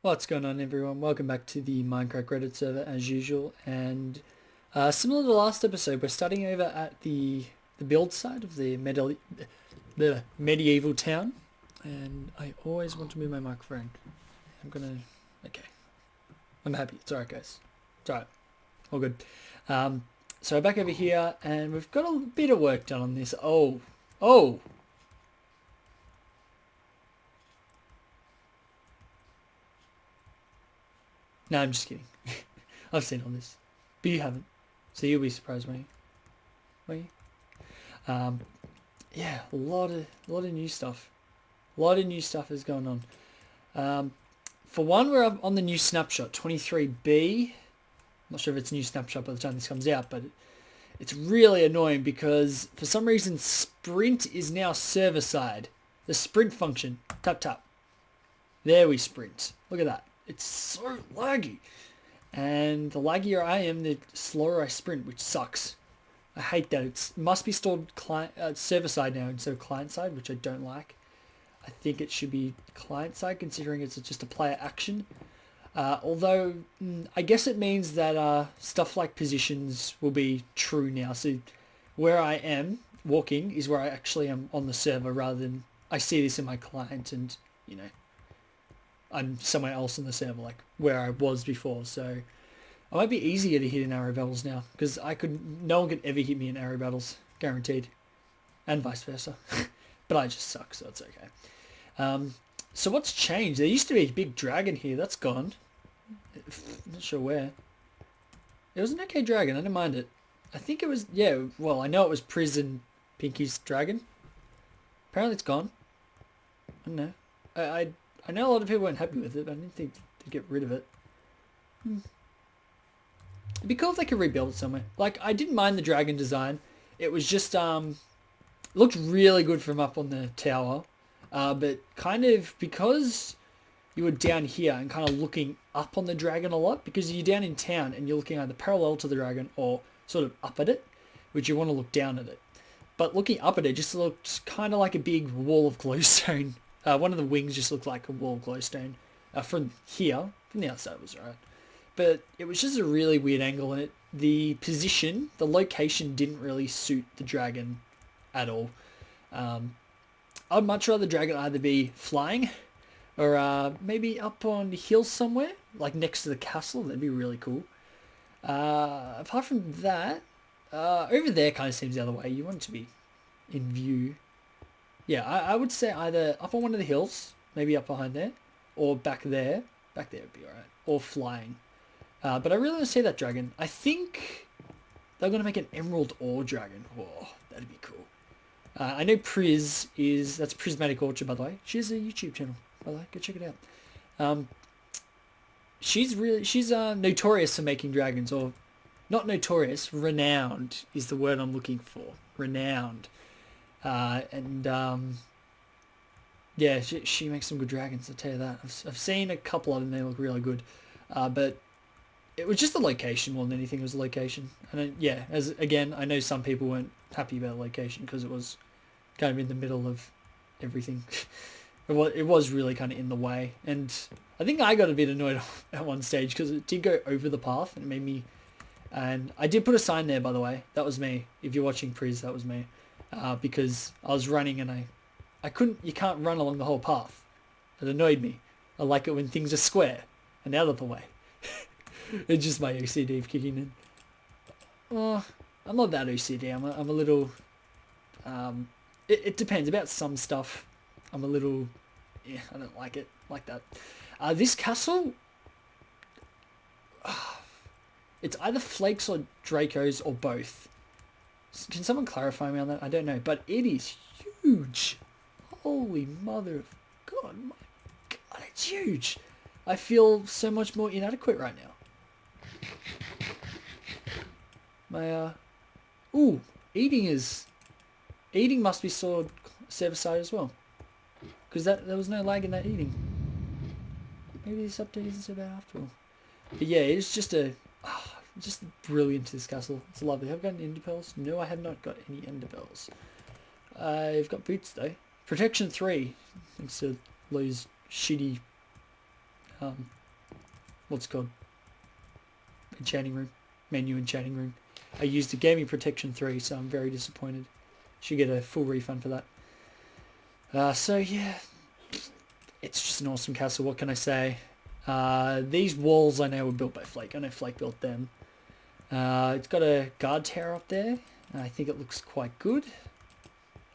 What's going on, everyone? Welcome back to the Mindcrack Reddit server as usual, and similar to the last episode, we're starting over at the build side of the medieval town, and I always want to move my microphone. Okay, I'm happy. It's alright, guys. It's alright. All good. Um, so we're back over here, and we've got a bit of work done on this. Oh! No, I'm just kidding. I've seen all this, but you haven't, so you'll be surprised when you. Um, yeah, a lot of new stuff. A lot of new stuff is going on. For one, we're up on the new snapshot 23B. Not sure if it's a new snapshot by the time this comes out, but it's really annoying because for some reason sprint is now server side. The sprint function, tap tap. There we sprint. Look at that. It's so laggy. And the laggier I am, the slower I sprint, which sucks. I hate that. It must be stored server side now instead of client side, which I don't like. I think it should be client side, considering it's just a player action. Although, I guess it means that stuff like positions will be true now. So where I am walking is where I actually am on the server, rather than I see this in my client and, you know, I'm somewhere else in the server, like where I was before. So it might be easier to hit in arrow battles now, because no one could ever hit me in arrow battles, guaranteed, and vice versa. But I just suck, so it's okay. So what's changed? There used to be a big dragon here. That's gone. Not sure where. It was an okay dragon. I didn't mind it. I think it was, yeah, well, I know it was Prison Pinky's dragon. Apparently it's gone. I don't know. I know a lot of people weren't happy with it, but I didn't think to get rid of it. It'd be cool if they could rebuild it somewhere. Like, I didn't mind the dragon design. It was just, looked really good from up on the tower. But kind of, because you were down here and kind of looking up on the dragon a lot, because you're down in town and you're looking either parallel to the dragon or sort of up at it, which you want to look down at it. But looking up at it just looked kind of like a big wall of glowstone. One of the wings just looked like a wall of glowstone. From here, from the outside it was alright. But it was just a really weird angle, and the position, the location didn't really suit the dragon at all. I'd much rather the dragon either be flying or maybe up on the hill somewhere, like next to the castle. That'd be really cool. Apart from that, over there kind of seems the other way. You want it to be in view. Yeah, I would say either up on one of the hills, maybe up behind there, or back there. Back there would be alright. Or flying. But I really want to see that dragon. I think they're going to make an emerald ore dragon. Whoa, that'd be cool. I know that's Prismatic Orchard, by the way. She has a YouTube channel, by the way. Go check it out. She's notorious for making dragons, or not notorious, renowned is the word I'm looking for. Renowned. Yeah, she makes some good dragons, I'll tell you that. I've seen a couple of them, they look really good. But it was just the location more than anything. It was the location. And yeah, I know some people weren't happy about the location because it was kind of in the middle of everything. It was really kind of in the way. And I think I got a bit annoyed at one stage because it did go over the path and it made me... And I did put a sign there, by the way. That was me. If you're watching Priz, that was me. Because I was running and you can't run along the whole path. It annoyed me. I like it when things are square and out of the way. It's just my OCD kicking in. Oh, I'm not that OCD. I'm a little... It depends. About some stuff, I'm a little... Yeah, I don't like it like that. This castle... it's either Flakes or Dracos or both. Can someone clarify me on that? I don't know. But it is huge. Holy mother of God. My God, it's huge. I feel so much more inadequate right now. Eating must be stored server side as well, because there was no lag in that eating. Maybe this update isn't so bad after all. But yeah, it's just just brilliant, this castle. It's lovely. Have I got any ender pearls? No, I have not got any ender pearls. I've got boots though. Protection 3, thanks to those shitty what's it called? Enchanting room. Menu enchanting room. I used a Gaming Protection 3, so I'm very disappointed. Should get a full refund for that. So yeah, it's just an awesome castle. What can I say? These walls I know were built by Flake. I know Flake built them. It's got a guard tower up there. I think it looks quite good.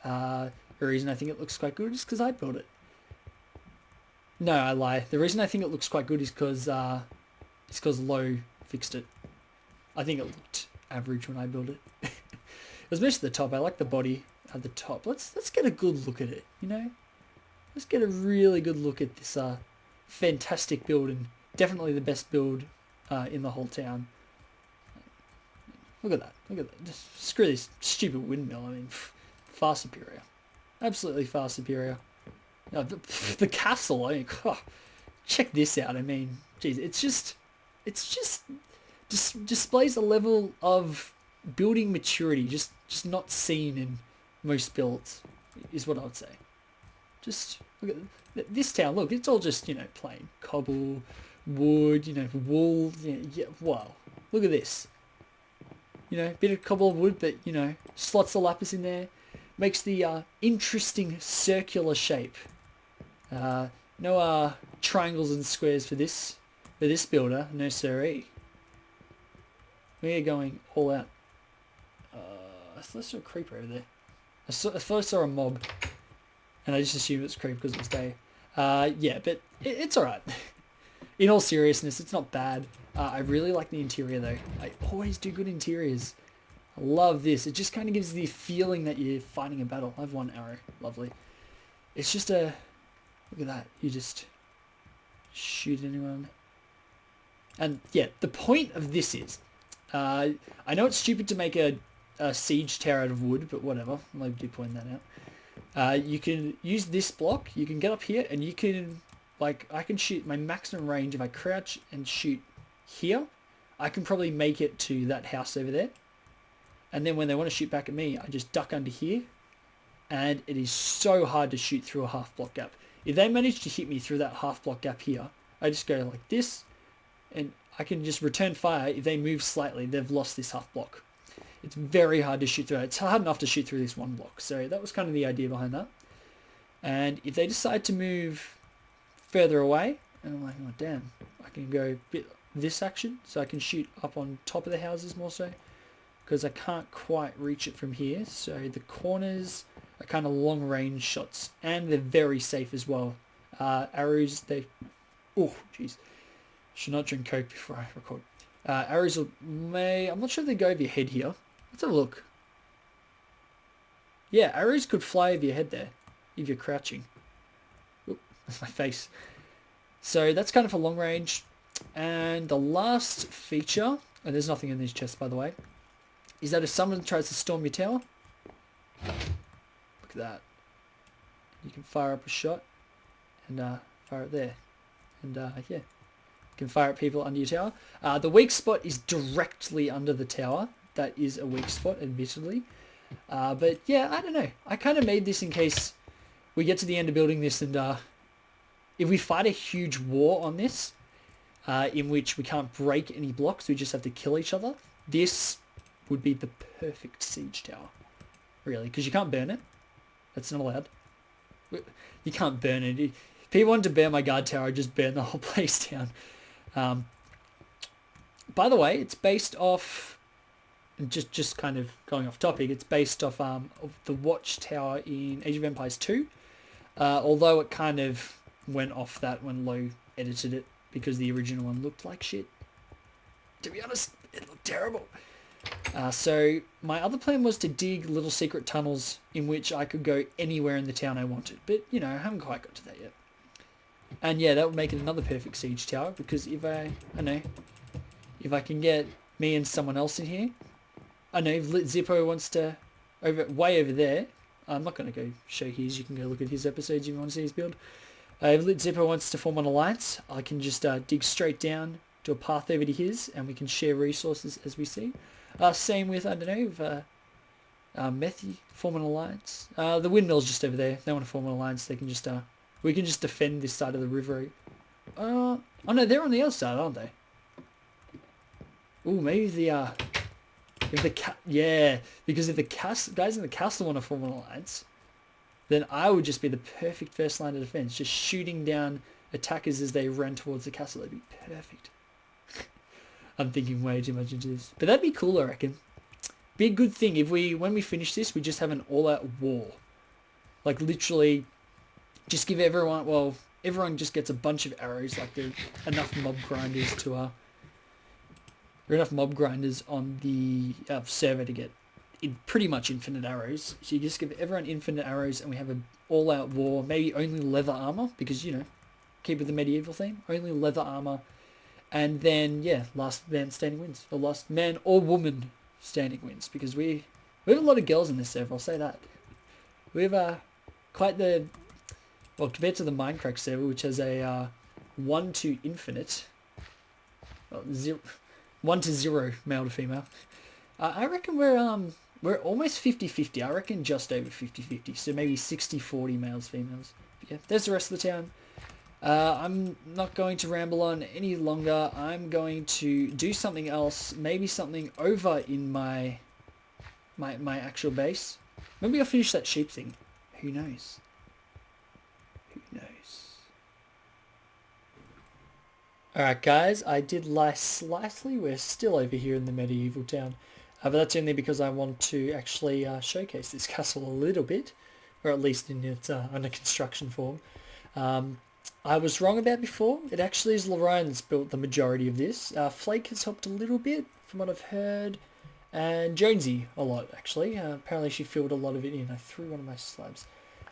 The reason I think it looks quite good is because I built it. No, I lie. The reason I think it looks quite good is because Low fixed it. I think it looked average when I built it. It was mostly the top. I like the body at the top. Let's get a good look at it, you know? Let's get a really good look at this fantastic build, and definitely the best build in the whole town. Look at that. Look at that. Just screw this stupid windmill. I mean, far superior. Absolutely far superior. The castle, I mean, check this out. I mean, geez, it's just displays a level of building maturity just not seen in most builds, is what I would say. Just look at this town. Look, it's all just, you know, plain cobble, wood, you know, wool. Yeah, wow. Look at this. You know, bit of cobble wood, but, you know, slots of lapis in there. Makes the interesting circular shape. No triangles and squares for this builder. No siree. We are going all out. I saw a creeper over there. I thought I saw a mob, and I just assumed it's creep because it was day. Yeah, but it's alright. In all seriousness, it's not bad. I really like the interior though. I always do good interiors. I love this. It just kind of gives the feeling that you're fighting a battle. I have one arrow. Lovely. It's just a... Look at that. You just shoot anyone. And yeah, the point of this is... I know it's stupid to make a siege tower out of wood, but whatever. I'll do point that out. You can use this block. You can get up here and you can... Like, I can shoot my maximum range. If I crouch and shoot here, I can probably make it to that house over there. And then when they want to shoot back at me, I just duck under here. And it is so hard to shoot through a half block gap. If they manage to hit me through that half block gap here, I just go like this. And I can just return fire. If they move slightly, they've lost this half block. It's very hard to shoot through it. It's hard enough to shoot through this one block. So that was kind of the idea behind that. And if they decide to move further away, and I'm like, oh damn, I can go a bit this action. So I can shoot up on top of the houses more so. Because I can't quite reach it from here. So the corners are kind of long range shots. And they're very safe as well. Arrows, they... Oh, jeez. Should not drink Coke before I record. Arrows may... I'm not sure if they go over your head here. Let's have a look. Yeah, arrows could fly over your head there. If you're crouching. Oop, that's my face. So that's kind of a long range. And the last feature... And there's nothing in these chests, by the way. Is that if someone tries to storm your tower, look at that. You can fire up a shot and fire it there. And yeah, you can fire at people under your tower. The weak spot is directly under the tower. That is a weak spot, admittedly. But yeah, I don't know. I kind of made this in case we get to the end of building this and if we fight a huge war on this, in which we can't break any blocks, we just have to kill each other. This would be the perfect siege tower, really, because you can't burn it. That's not allowed. You can't burn it. If people wanted to burn my guard tower, I'd just burn the whole place down. By the way, it's based off, just kind of going off topic, it's based off of the watchtower in Age of Empires 2, although it kind of went off that when Low edited it, because the original one looked like shit. To be honest, it looked terrible. So my other plan was to dig little secret tunnels in which I could go anywhere in the town I wanted. But, you know, I haven't quite got to that yet. And yeah, that would make it another perfect siege tower, because if I can get me and someone else in here. I know if Zippo wants to, way over there, I'm not going to go show his, you can go look at his episodes if you want to see his build. If Zippo wants to form an alliance, I can just dig straight down, do a path over to his, and we can share resources as we see. Same with, I don't know, if Methy form an alliance. The windmill's just over there. If they want to form an alliance, they can just, we can just defend this side of the river Oh no, they're on the other side, aren't they? Oh, maybe if the yeah, because if the guys in the castle want to form an alliance, then I would just be the perfect first line of defense, just shooting down attackers as they run towards the castle. That'd be perfect. I'm thinking way too much into this, but that'd be cool, I reckon. Be a good thing if when we finish this, we just have an all-out war. Like literally, just give everyone. Well, everyone just gets a bunch of arrows. Like there's enough mob grinders to there are enough mob grinders on the server to get pretty much infinite arrows. So you just give everyone infinite arrows, and we have an all-out war. Maybe only leather armor because keep with the medieval theme. Only leather armor, and then yeah, last man standing wins. Or last man or woman standing wins, because we have a lot of girls in this server. I'll say that. We have quite the compared to the Mindcrack server, which has a 1 to infinite, well, 1 to 0 male to female. I reckon we're almost 50-50. I reckon just over 50-50. So maybe 60-40 males females. But yeah, there's the rest of the town. I'm not going to ramble on any longer. I'm going to do something else. Maybe something over in my actual base. Maybe I'll finish that sheep thing. Who knows? Who knows? Alright guys, I did lie slightly. We're still over here in the medieval town. But that's only because I want to actually showcase this castle a little bit. Or at least in its under construction form. I was wrong about before. It actually is Lorraine that's built the majority of this. Flake has helped a little bit from what I've heard. And Jonesy a lot actually. Apparently she filled a lot of it in. I threw one of my slabs.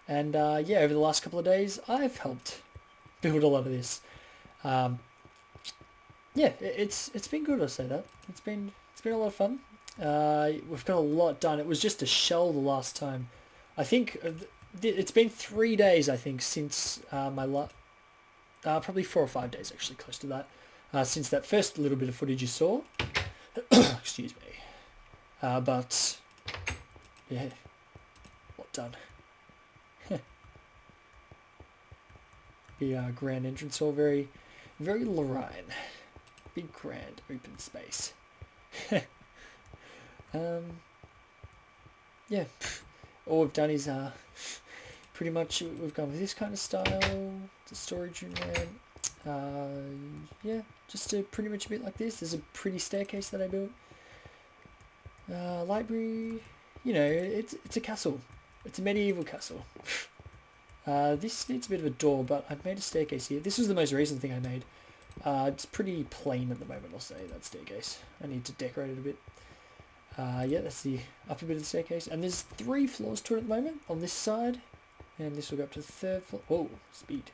And yeah, over the last couple of days I've helped build a lot of this. Yeah, it's been good, I'll say that. It's been a lot of fun. We've got a lot done. It was just a shell the last time. I think it's been 3 days, I think, since probably 4 or 5 days actually, close to that. Since that first little bit of footage you saw. Excuse me. But yeah, lot done. The grand entrance hall, very, very Lorraine. Big grand open space. Yeah, all we've done is pretty much we've gone with this kind of style. The storage room there. Yeah, just pretty much a bit like this. There's a pretty staircase that I built. Library, it's a castle. It's a medieval castle. This needs a bit of a door, but I've made a staircase here. This was the most recent thing I made. It's pretty plain at the moment, I'll say, that staircase. I need to decorate it a bit. Yeah, that's the upper bit of the staircase. And there's 3 floors to it at the moment on this side. And this will go up to the 3rd floor. Oh, speed.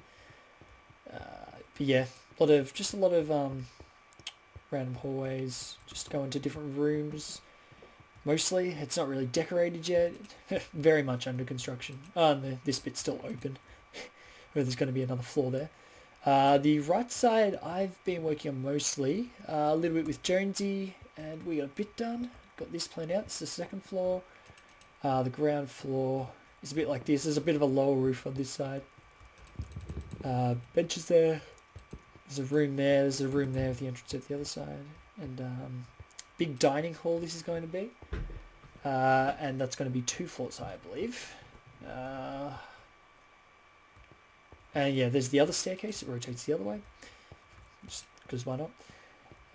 But yeah, a lot of random hallways. Just go into different rooms. Mostly, it's not really decorated yet. Very much under construction. And this bit's still open. Where there's going to be another floor there. The right side I've been working on mostly. A little bit with Jonesy, and we got a bit done. Got this planned out. It's the 2nd floor. The ground floor is a bit like this. There's a bit of a lower roof on this side. Benches there. There's a room there. There's a room there with the entrance at the other side. And big dining hall this is going to be. And that's going to be 2 floors high, I believe. And yeah, there's the other staircase. It rotates the other way. Just because why not?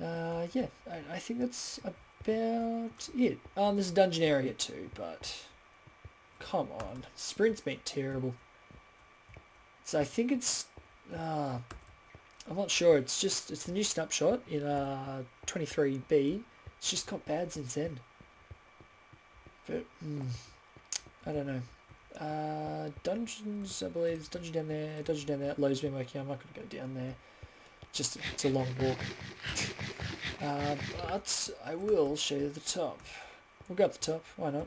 Yeah, I think that's about it. There's a dungeon area too, but come on. Sprint's been terrible. So I think it's... I'm not sure. It's the new snapshot in 23B. It's just got bad since then. But, I don't know. Dungeons, I believe. There's dungeon down there. Lowe's been working on. I'm not going to go down there. It's a long walk. But I will show you the top. We'll go up the top. Why not?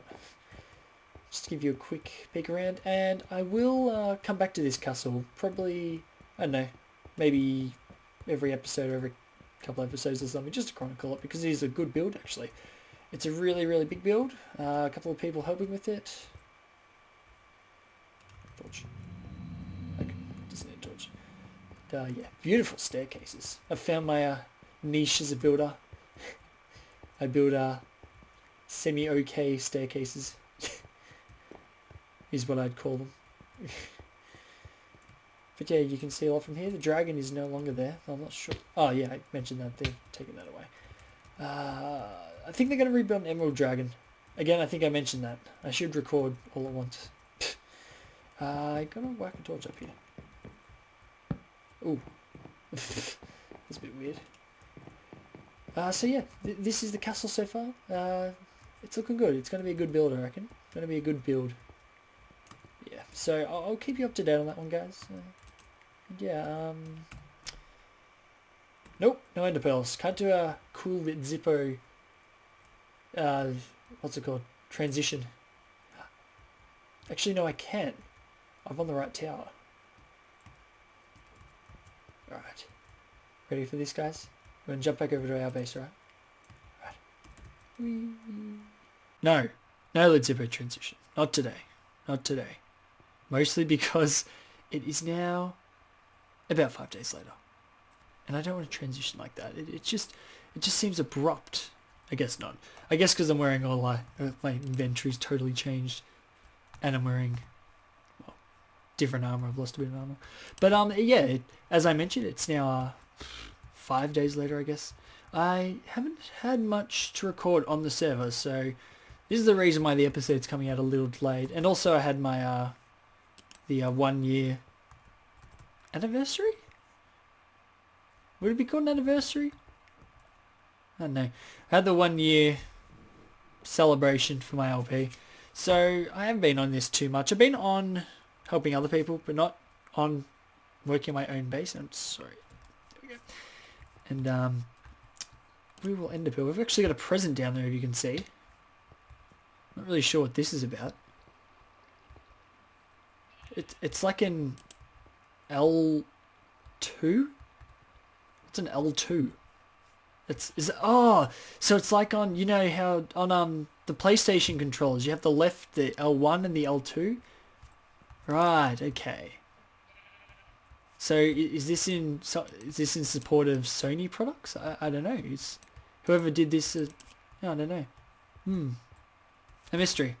Just to give you a quick peek around. And I will come back to this castle. Probably, I don't know, maybe every episode or every couple episodes or something. Just to chronicle it, because it is a good build, actually. It's a really, really big build. A couple of people helping with it. Torch. Okay, just need a torch. Yeah, beautiful staircases. I found my niche as a builder. I build semi-okay staircases. Is what I'd call them. But yeah, you can see a lot from here. The dragon is no longer there. I'm not sure. Oh yeah, I mentioned that. They've taken that away. I think they're going to rebuild an emerald dragon. Again, I think I mentioned that. I should record all at once. I got to whack a torch up here. Ooh. That's a bit weird. So yeah, this is the castle so far. It's looking good. It's going to be a good build, I reckon. Going to be a good build. Yeah, so I'll keep you up to date on that one, guys. Yeah, nope, no ender pearls. Can't do a cool bit Zippo, what's it called? Transition. Actually, no, I can. I'm on the right tower. Alright. Ready for this, guys? We're going to jump back over to our base, right? Right. No. No lead Zippo transition. Not today. Not today. Mostly because it is now about 5 days later. And I don't want to transition like that. It just seems abrupt. I guess not. I guess because I'm wearing all my inventory's totally changed. And I'm wearing, well, different armor. I've lost a bit of armor. But yeah, as I mentioned, it's now 5 days later, I guess. I haven't had much to record on the server, so this is the reason why the episode's coming out a little delayed. And also I had my the 1 year anniversary? Would it be called an anniversary? I don't know. I had the 1 year celebration for my LP. So I haven't been on this too much. I've been on helping other people, but not on working my own base. I'm sorry. There we go. And we will end up here. We've actually got a present down there, if you can see. Not really sure what this is about. It's like an L2? It's an L2. So it's like on, you know how on the PlayStation controllers you have the L1 and the L2? Right, okay. So is this in support of Sony products? I don't know. Whoever did this, I don't know. A mystery.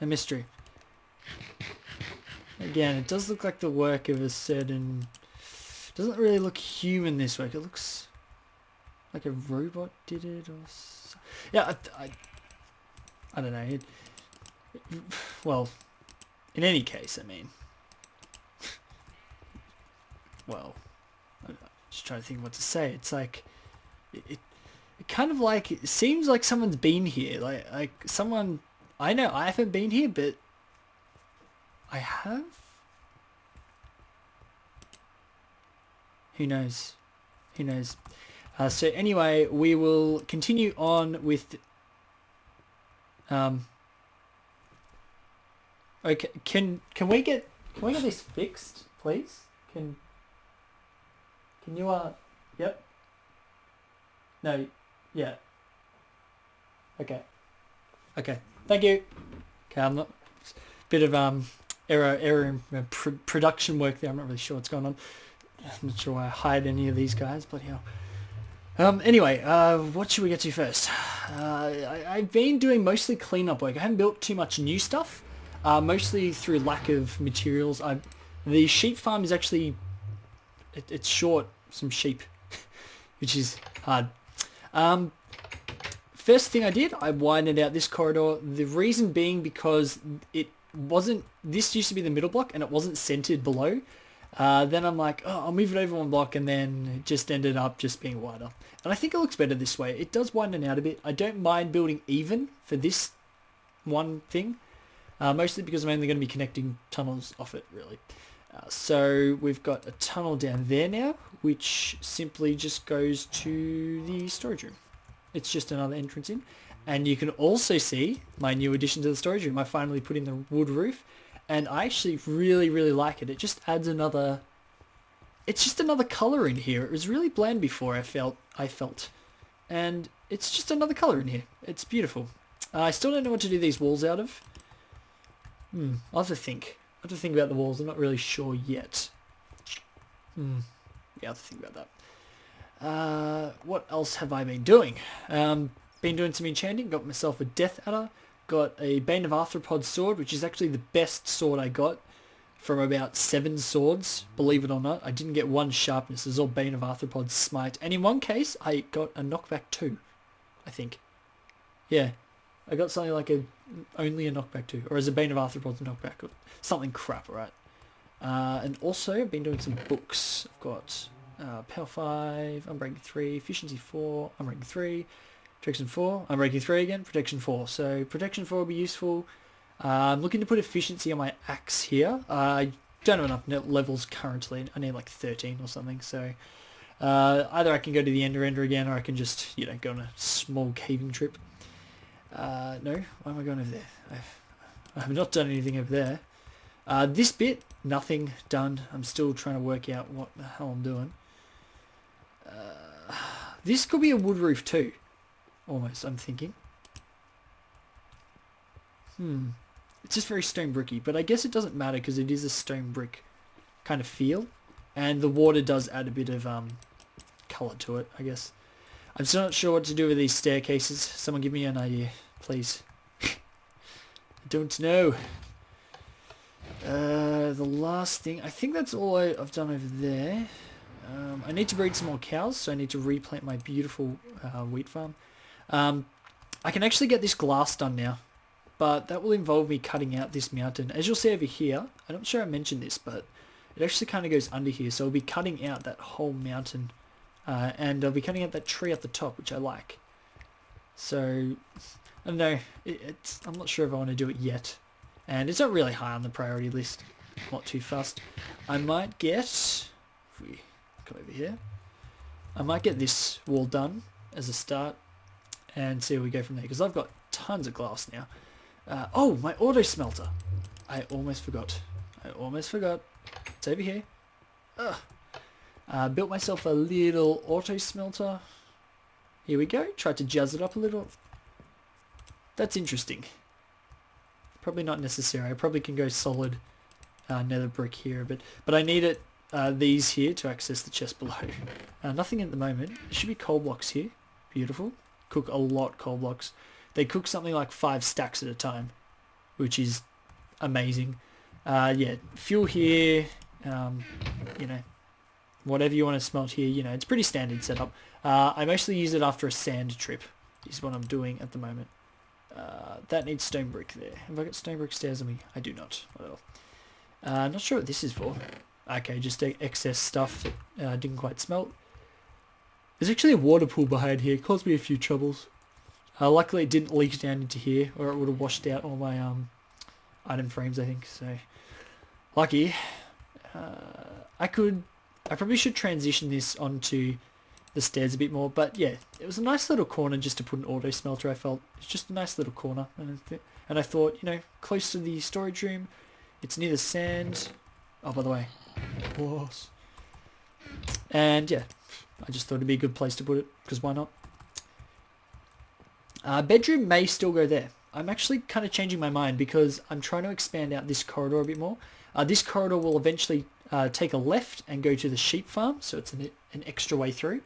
A mystery. Again, it does look like the work of a certain... Doesn't really look human, this work. It looks like a robot did it, or... Yeah, I don't know. Well, in any case, I mean... Well, I'm just trying to think what to say. It's like... It kind of like... It seems like someone's been here. Like someone... I know I haven't been here, but... I have? Who knows? Who knows? So anyway, we will continue on with... Okay, can we get this fixed, please? Can you yep. No, yeah. Okay. Okay. Thank you. Okay, I'm not... Bit of error in production work there. I'm not really sure what's going on. I'm not sure why I hired any of these guys, but hell. Anyway, what should we get to first? I've been doing mostly cleanup work. I haven't built too much new stuff, mostly through lack of materials. The sheep farm is actually, it's short some sheep, which is hard. First thing I did, I widened out this corridor. The reason being because this used to be the middle block and it wasn't centered below. Then I'm like, oh, I'll move it over one block, and then it just ended up just being wider. And I think it looks better this way. It does widen out a bit. I don't mind building even for this one thing, mostly because I'm only going to be connecting tunnels off it, really. So we've got a tunnel down there now, which simply just goes to the storage room. It's just another entrance in. And you can also see my new addition to the storage room. I finally put in the wood roof. And I actually really, really like it. It just adds another... It's just another colour in here. It was really bland before, I felt. And it's just another colour in here. It's beautiful. I still don't know what to do these walls out of. I'll have to think. I'll have to think about the walls. I'm not really sure yet. we have to think about that. What else have I been doing? Been doing some enchanting. Got myself a Death Adder. Got a Bane of Arthropod sword, which is actually the best sword I got from about 7 swords, believe it or not. I didn't get 1 sharpness. It was all Bane of Arthropod smite. And in one case, I got a knockback 2, I think. Yeah, I got something like only a knockback 2, or as a Bane of Arthropod's knockback, or something crap, right? And also, I've been doing some books. I've got Power 5, Unbreaking 3, Efficiency 4, Unbreaking 3, Protection 4, Unbreaking 3 again, Protection 4. So Protection 4 will be useful. I'm looking to put Efficiency on my axe here. I don't have enough levels currently. I need like 13 or something. So either I can go to the Ender again, or I can just, go on a small caving trip. No, why am I going over there? I have not done anything over there. This bit, nothing done. I'm still trying to work out what the hell I'm doing. This could be a wood roof too. Almost, I'm thinking. It's just very stone bricky, but I guess it doesn't matter because it is a stone brick kind of feel. And the water does add a bit of colour to it, I guess. I'm still not sure what to do with these staircases. Someone give me an idea, please. I don't know. The last thing, I think that's all I've done over there. I need to breed some more cows, so I need to replant my beautiful wheat farm. I can actually get this glass done now, but that will involve me cutting out this mountain. As you'll see over here, I'm not sure I mentioned this, but it actually kind of goes under here, so I'll be cutting out that whole mountain, and I'll be cutting out that tree at the top, which I like. So, I don't know, I'm not sure if I want to do it yet, and it's not really high on the priority list, not too fast. I might get, if we come over here, I might get this wall done as a start, and see where we go from there, because I've got tons of glass now. Oh, my auto smelter. I almost forgot. It's over here. Built myself a little auto smelter. Here we go. Tried to jazz it up a little. That's interesting. Probably not necessary. I probably can go solid nether brick here, but I need it these here to access the chest below. Nothing at the moment. There should be coal blocks here. Beautiful. Cook a lot coal blocks. They cook something like 5 stacks at a time, which is amazing. Yeah, fuel here, whatever you want to smelt here, it's pretty standard setup. I mostly use it after a sand trip, is what I'm doing at the moment. That needs stone brick there. Have I got stone brick stairs on me? I do not. Well, not sure what this is for. Okay, just excess stuff that didn't quite smelt. There's actually a water pool behind here. It caused me a few troubles. Luckily it didn't leak down into here, or it would have washed out all my item frames, I think. So, lucky. I probably should transition this onto the stairs a bit more, but yeah, it was a nice little corner just to put an auto smelter. I felt it's just a nice little corner, and I thought, close to the storage room, it's near the sand. Oh, by the way, horse. And yeah, I just thought it'd be a good place to put it, because why not? Bedroom may still go there. I'm actually kind of changing my mind because I'm trying to expand out this corridor a bit more. This corridor will eventually take a left and go to the sheep farm, so it's an extra way through.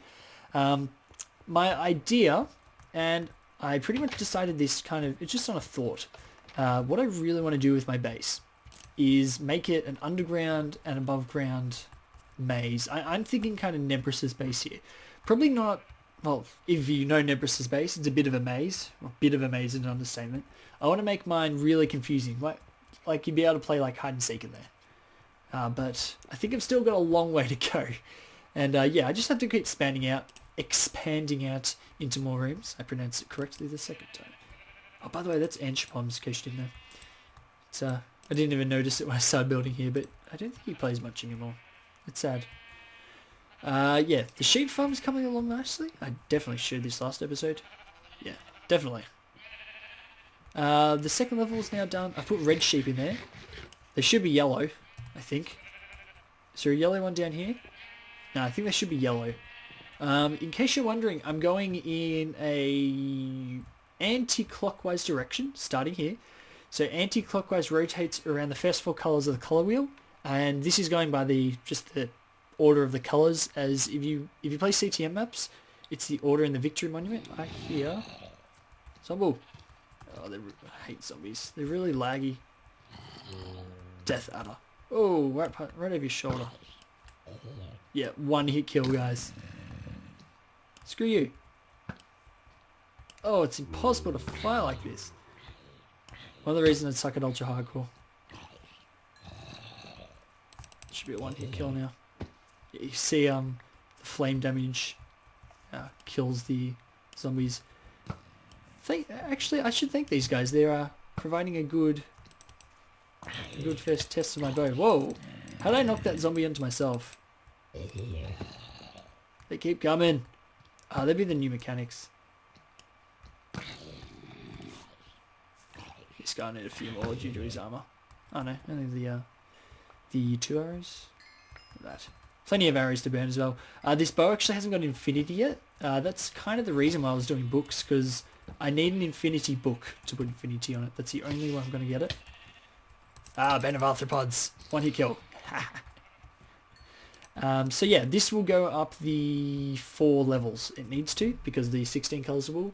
My idea, and I pretty much decided this it's just on a thought. What I really want to do with my base is make it an underground and above ground maze. I'm thinking kind of Nebrus's base here. Probably not. Well, if you know Nebrus's base, it's a bit of a maze. Well, bit of a maze is an understatement. I want to make mine really confusing. Like you'd be able to play like hide and seek in there. But I think I've still got a long way to go. And yeah, I just have to keep expanding out into more rooms. I pronounced it correctly the second time. Oh, by the way, that's Anshpom's, in case you didn't know. I didn't even notice it when I started building here, but I don't think he plays much anymore. It's sad. Yeah, the sheep farm's coming along nicely. I definitely showed this last episode. Yeah, definitely. The second level is now done. I put red sheep in there. They should be yellow, I think. Is there a yellow one down here? No, I think they should be yellow. In case you're wondering, I'm going in a anti-clockwise direction, starting here. So anti-clockwise rotates around the first 4 colours of the colour wheel, and this is going by the order of the colours as if you play CTM maps, it's the order in the victory monument. I hear zombie. Oh, I hate zombies. They're really laggy. Death adder. Oh, right over your shoulder. Yeah, one hit kill, guys. Screw you. Oh, it's impossible to fly like this. One of the reasons I suck at ultra hardcore. Should be a one hit kill now. Yeah, you see the flame damage kills the zombies. Actually, I should thank these guys. They're providing a good first test of my bow. Whoa! How did I knock that zombie into myself? They keep coming. They'd be the new mechanics. This guy need a few more due to his armor. Oh no, only the 2 arrows. That. Plenty of arrows to burn as well. This bow actually hasn't got infinity yet. That's kind of the reason why I was doing books, because I need an infinity book to put infinity on it. That's the only way I'm going to get it. Band of arthropods. One hit kill. So yeah, this will go up the 4 levels it needs to, because the 16 colours will.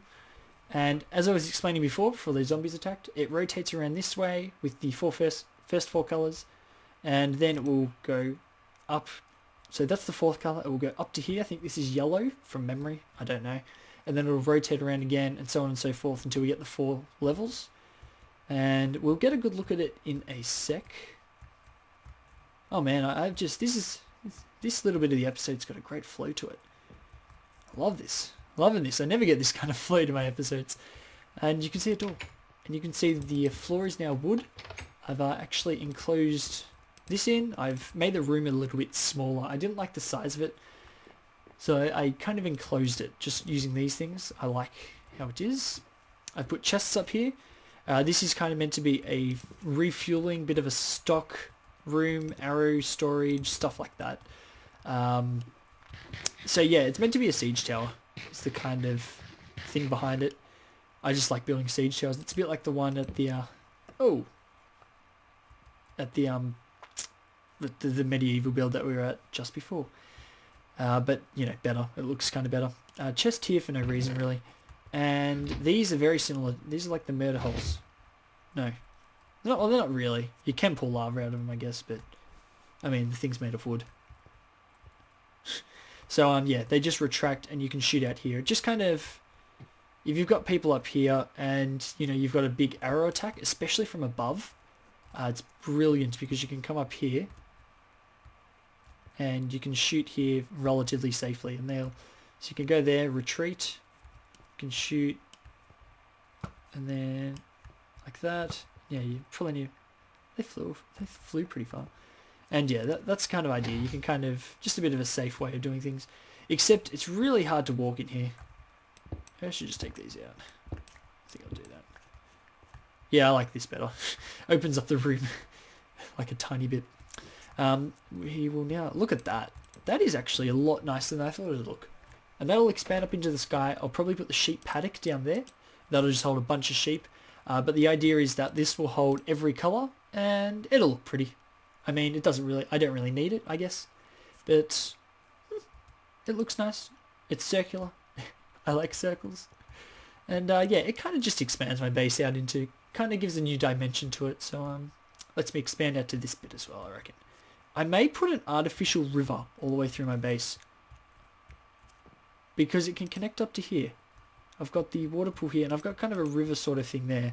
And as I was explaining before the zombies attacked, it rotates around this way with the first 4 colours, and then it will go up. So that's the 4th colour. It will go up to here. I think this is yellow from memory. I don't know. And then it will rotate around again, and so on and so forth until we get the 4 levels. And we'll get a good look at it in a sec. Oh man, this little bit of the episode's got a great flow to it. I love this. Loving this. I never get this kind of flow to my episodes. And you can see a door. And you can see the floor is now wood. I've actually enclosed this in. I've made the room a little bit smaller. I didn't like the size of it, so I kind of enclosed it just using these things. I like how it is. I put chests up here. This is kind of meant to be a refueling, bit of a stock room, arrow storage, stuff like that. So yeah, it's meant to be a siege tower. It's the kind of thing behind it. I just like building siege towers. It's a bit like the one at the the medieval build that we were at just before. But you know, better. It looks kind of better. Chest here for no reason really. And these are very similar. These are like the murder holes. No, they're not really. You can pull lava out of them, I guess, but I mean the thing's made of wood. So yeah, they just retract and you can shoot out here. Just kind of, if you've got people up here and you know you've got a big arrow attack, especially from above, it's brilliant because you can come up here and you can shoot here relatively safely, and so you can go there, retreat, you can shoot, and then like that. Yeah, you probably need. They flew pretty far. And yeah, that's kind of idea. You can kind of, just a bit of a safe way of doing things. Except it's really hard to walk in here. I should just take these out. I think I'll do that. Yeah, I like this better. Opens up the room like a tiny bit. We will now, look at that. That is actually a lot nicer than I thought it would look. And that'll expand up into the sky. I'll probably put the sheep paddock down there. That'll just hold a bunch of sheep. But the idea is that this will hold every colour and it'll look pretty. I mean, it doesn't really, I don't really need it, I guess, but it looks nice. It's circular. I like circles. And yeah, it kind of just expands my base out into, kind of gives a new dimension to it. So lets me expand out to this bit as well, I reckon. I may put an artificial river all the way through my base because it can connect up to here. I've got the water pool here and I've got kind of a river sort of thing there.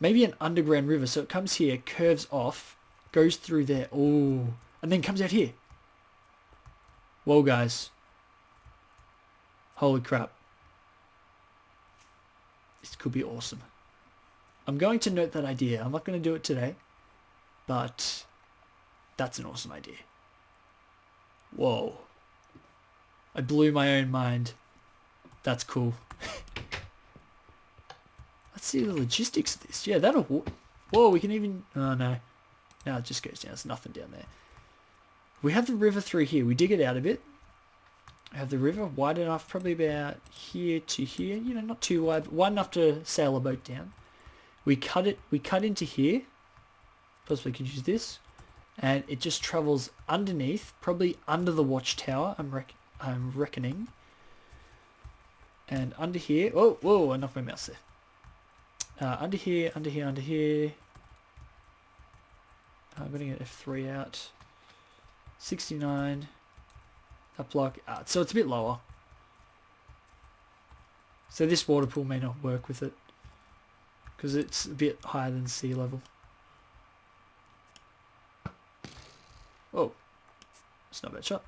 Maybe an underground river. So it comes here, curves off, goes through there, oh, and then comes out here. Whoa, guys. Holy crap. This could be awesome. I'm going to note that idea. I'm not going to do it today, but that's an awesome idea. Whoa. I blew my own mind. That's cool. Let's see the logistics of this. Yeah, that'll... Whoa, we can even... Oh, no. Now it just goes down. There's nothing down there. We have the river through here. We dig it out a bit. I have the river wide enough, probably about here to here. You know, not too wide, but wide enough to sail a boat down. We cut it. We cut into here. Possibly could use this. and it just travels underneath, probably under the watchtower. I'm reckoning. And under here, whoa, I knocked my mouse there. Under here. I'm going to get F3 out. 69. That block. So it's a bit lower. So this water pool may not work with it, because it's a bit higher than sea level. Oh, it's not a bad shot.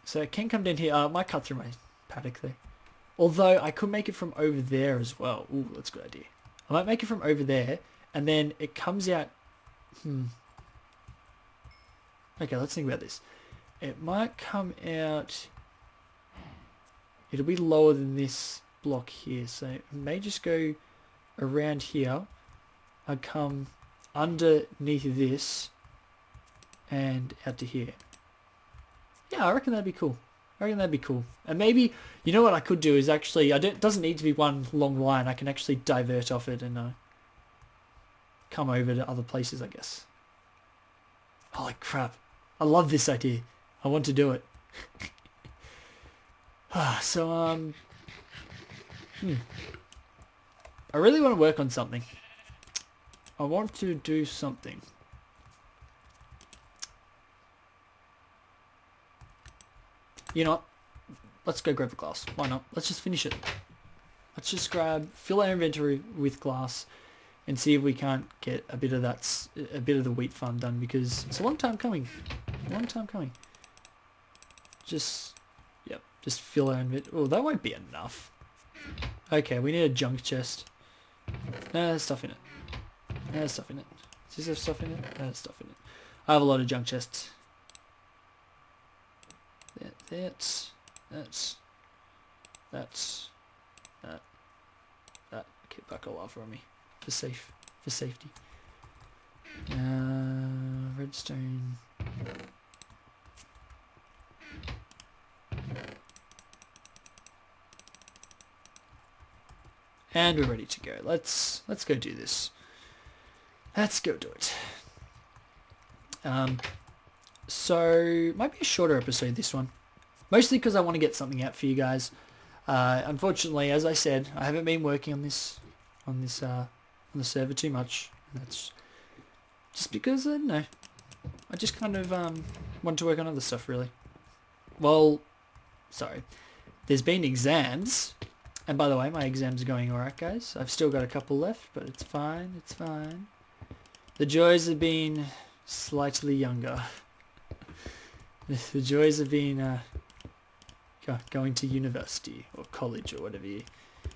So it can come down here. I might cut through my paddock there. Although I could make it from over there as well. Ooh, that's a good idea. I might make it from over there, and then it comes out. Okay, let's think about this. It might come out. It'll be lower than this block here, so it may just go around here. I'd come underneath this and out to here. Yeah, I reckon that'd be cool. And maybe, you know what I could do is actually, it doesn't need to be one long line. I can actually divert off it and come over to other places, I guess. Holy crap. I love this idea. I want to do it. So, I really want to work on something. I want to do something. You know what? Let's go grab the glass. Why not? Let's just finish it. Let's just fill our inventory with glass and see if we can't get a bit of the wheat farm done, because it's a long time coming. Just fill our inventory. Oh, that won't be enough. Okay, we need a junk chest. No, there's stuff in it. Does this have stuff in it? No, there's stuff in it. I have a lot of junk chests. That. Keep back all over on me for safety. Redstone. And we're ready to go. Let's go do this. Let's go do it. So might be a shorter episode, this one, mostly because I want to get something out for you guys. Unfortunately, as I said, I haven't been working on the server too much. That's just because I don't know. I just kind of want to work on other stuff, really. Well, sorry. There's been exams, and by the way, my exams are going alright, guys. I've still got a couple left, but it's fine. The joys of being slightly younger. The joys of being going to university or college or whatever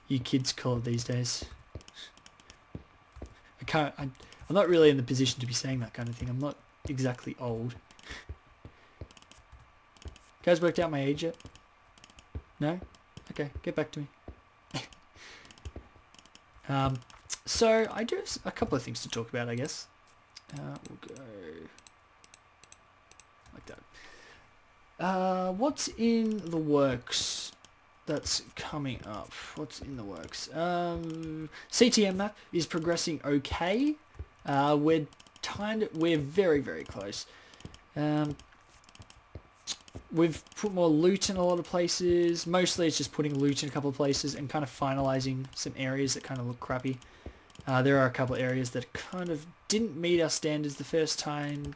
you kids call it these days. I'm not really in the position to be saying that kind of thing. I'm not exactly old. Guys worked out my age yet? No? Okay, get back to me. So I do have a couple of things to talk about, I guess. We'll go like that. What's in the works that's coming up? What's in the works? CTM map is progressing okay. We're very, very close. We've put more loot in a lot of places. Mostly it's just putting loot in a couple of places and kind of finalizing some areas that kind of look crappy. There are a couple of areas that kind of didn't meet our standards the first time,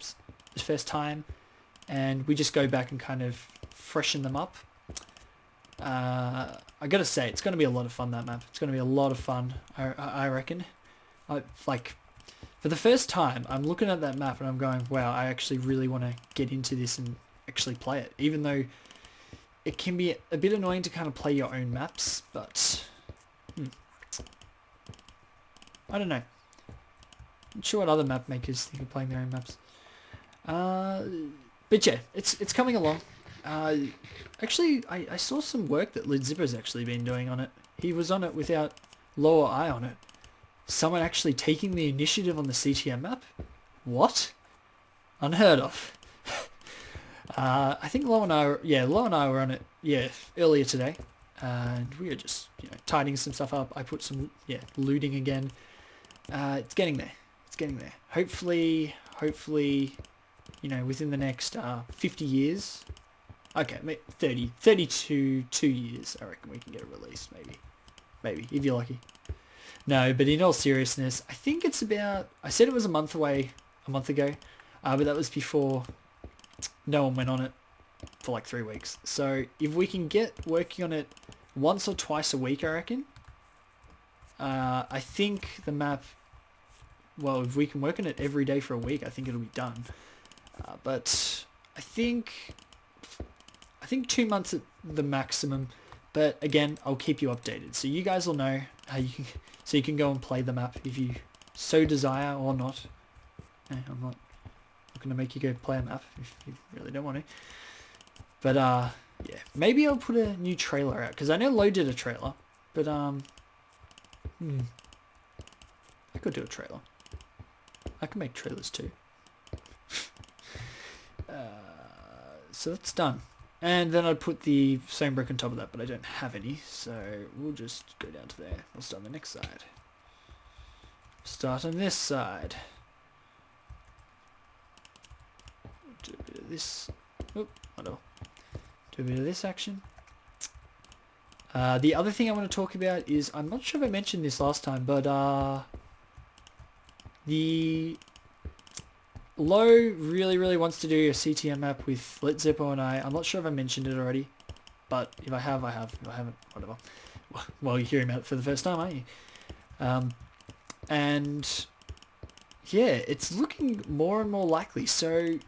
and we just go back and kind of freshen them up. I gotta say, it's going to be a lot of fun, that map. It's going to be a lot of fun, I reckon. Like, for the first time, I'm looking at that map and I'm going, wow, I actually really want to get into this and actually play it. Even though it can be a bit annoying to kind of play your own maps, but I don't know. I'm not sure what other map makers think of playing their own maps. But yeah, it's coming along. Actually, I saw some work that Lid Zipper's actually been doing on it. He was on it without Lower Eye on it. Someone actually taking the initiative on the CTM map? What? Unheard of. I think Lo and I were on it, earlier today. And we were just, tidying some stuff up. I put some, looting again. It's getting there. Hopefully hopefully, you know, within the next 50 years. Okay, 30 to 2 years, I reckon we can get it released, maybe, if you're lucky. No, but in all seriousness, I think it's about, I said it was a month away, a month ago, but that was before no one went on it for like 3 weeks. So if we can get working on it once or twice a week, I reckon, I think the map, well, if we can work on it every day for a week, I think it'll be done. But I think 2 months at the maximum. But again, I'll keep you updated, so you guys will know how you can, so you can go and play the map if you so desire or not. I'm not going to make you go play a map if you really don't want to. But yeah, maybe I'll put a new trailer out, because I know Lo did a trailer, but I could do a trailer. I can make trailers too. So that's done. And then I'd put the same brick on top of that, but I don't have any, so we'll just go down to there. We'll start on the next side. Start on this side. Do a bit of this. Oop, do a bit of this action. The other thing I want to talk about is, I'm not sure if I mentioned this last time, but the Lo really wants to do a CTM map with Let's Zippo and I. I'm not sure if I mentioned it already, but if I have, I have. If I haven't, whatever. Well, you're hearing about it for the first time, aren't you? And yeah, it's looking more and more likely. So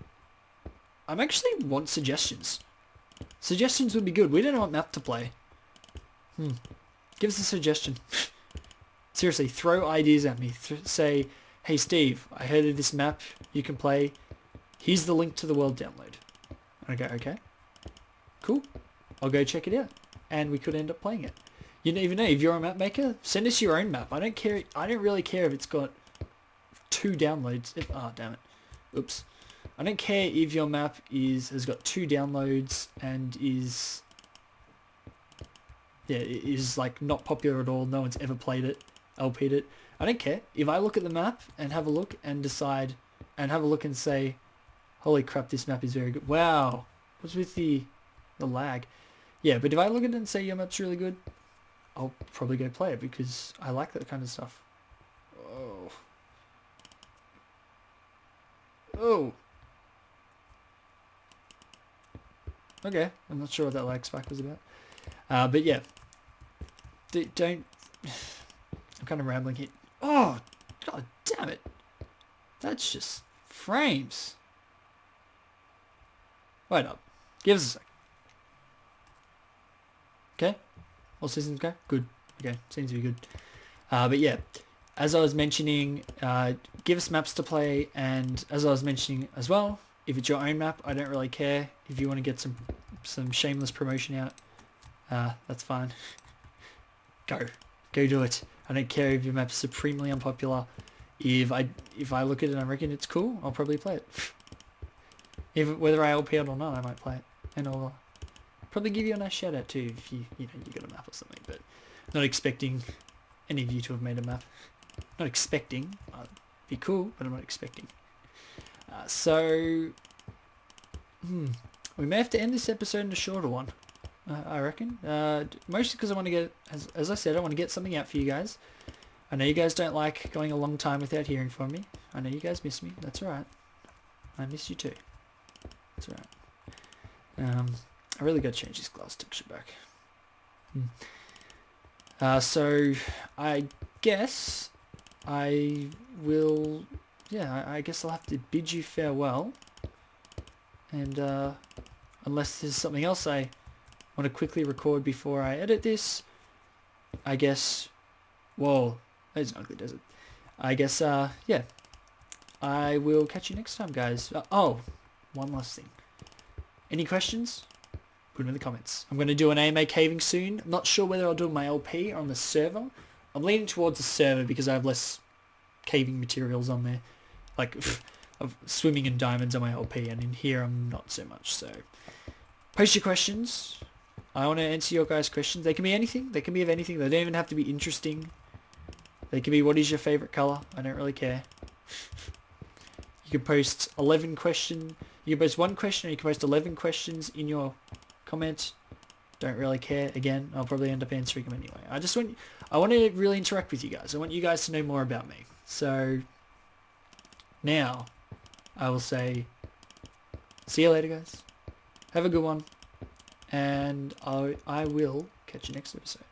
I'm actually want suggestions. Suggestions would be good. We don't know what map to play. Give us a suggestion. Seriously, throw ideas at me. Say, hey Steve, I heard of this map you can play. Here's the link to the world download. And I go, okay, cool. I'll go check it out. And we could end up playing it. You don't even know, if you're a map maker, send us your own map. I don't care. I don't really care if it's got 2 downloads. Oh, damn it. Oops. I don't care if your map has got 2 downloads and is like not popular at all. No one's ever played it, LP'd it. I don't care. If I look at the map and have a look and decide and have a look and say, holy crap, this map is very good. Wow. What's with the lag? Yeah, but if I look at it and say your map's really good, I'll probably go play it because I like that kind of stuff. Oh. Oh. Okay. I'm not sure what that lag spike was about. But yeah. Don't... I'm kind of rambling here. Oh, god damn it. That's just frames. Wait up. Give us a sec. Okay. All systems go? Good. Okay. Seems to be good. But yeah, as I was mentioning, give us maps to play, and as I was mentioning as well, if it's your own map, I don't really care. If you want to get some shameless promotion out, that's fine. Go do it. I don't care if your map's supremely unpopular. If I look at it and I reckon it's cool, I'll probably play it. Whether I LP it or not, I might play it, and I'll probably give you a nice shout out too if you got a map or something. But not expecting any of you to have made a map. Not expecting. Be cool, but I'm not expecting. So we may have to end this episode in a shorter one. I reckon. Mostly because I want to get, as I said, I want to get something out for you guys. I know you guys don't like going a long time without hearing from me. I know you guys miss me. That's alright. I miss you too. That's alright. I really got to change this glass texture back. So I guess I will, I guess I'll have to bid you farewell. And unless there's something else I want to quickly record before I edit this, I guess, whoa, that's ugly, does it? I guess, yeah, I will catch you next time, guys. Oh, one last thing. Any questions? Put them in the comments. I'm going to do an AMA caving soon. I'm not sure whether I'll do my LP or on the server. I'm leaning towards the server because I have less caving materials on there. Like, of swimming in diamonds on my LP, and in here I'm not so much, so post your questions. I want to answer your guys' questions. They can be anything. They can be of anything. They don't even have to be interesting. They can be, what is your favorite color? I don't really care. You can post 11 question. You can post one question, or you can post 11 questions in your comments. Don't really care. Again, I'll probably end up answering them anyway. I want to really interact with you guys. I want you guys to know more about me. So now I will say, see you later, guys. Have a good one, and I will catch you next episode.